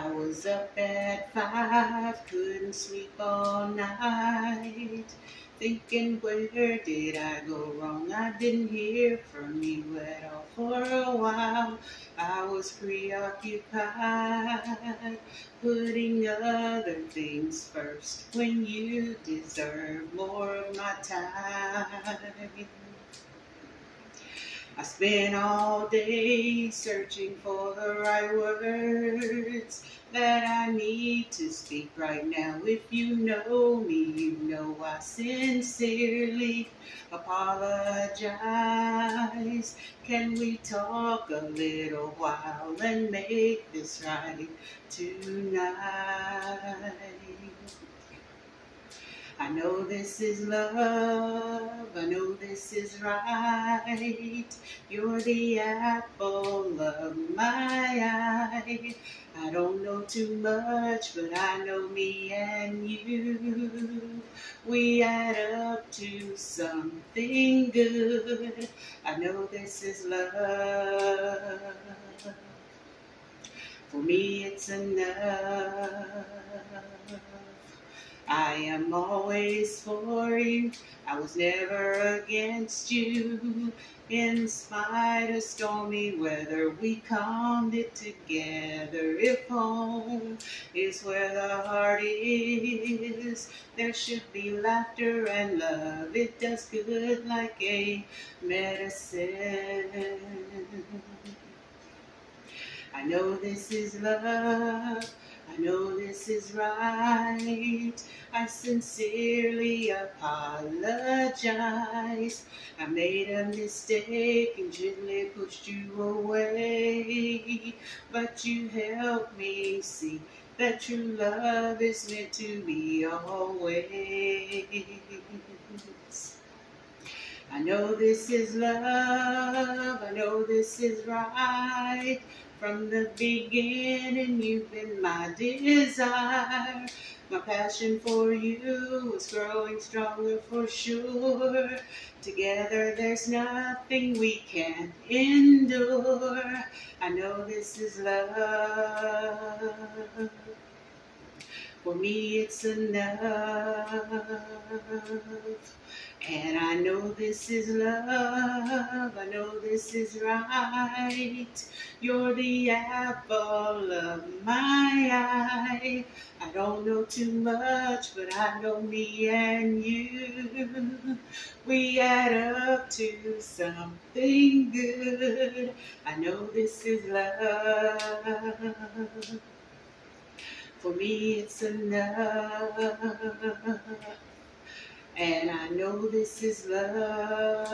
I was up at 5, couldn't sleep all night, thinking where did I go wrong? I didn't hear from you at all for a while. I was preoccupied, putting other things first when you deserve more of my time. I spent all day searching for the right words that I need to speak right now. If you know me, you know I sincerely apologize. Can we talk a little while and make this right tonight? I know this is love, I know this is right. You're the apple of my eye. I don't know too much, but I know me and you. We add up to something good. I know this is love. For me, it's enough. I am always for you. I was never against you. In spite of stormy weather, we calmed it together. If home is where the heart is, there should be laughter and love. It does good like a medicine. I know this is love, I know this is right. I sincerely apologize. I made a mistake and gently pushed you away. But you helped me see that true love is meant to be always. I know this is love, I know this is right. From the beginning, you've been my desire. My passion for you is growing stronger for sure. Together, there's nothing we can't endure. I know this is love. For me, it's enough. And I know this is love, I know this is right. You're the apple of my eye. I don't know too much, but I know me and you. We add up to something good. I know this is love. For me, it's enough. And I know this is love.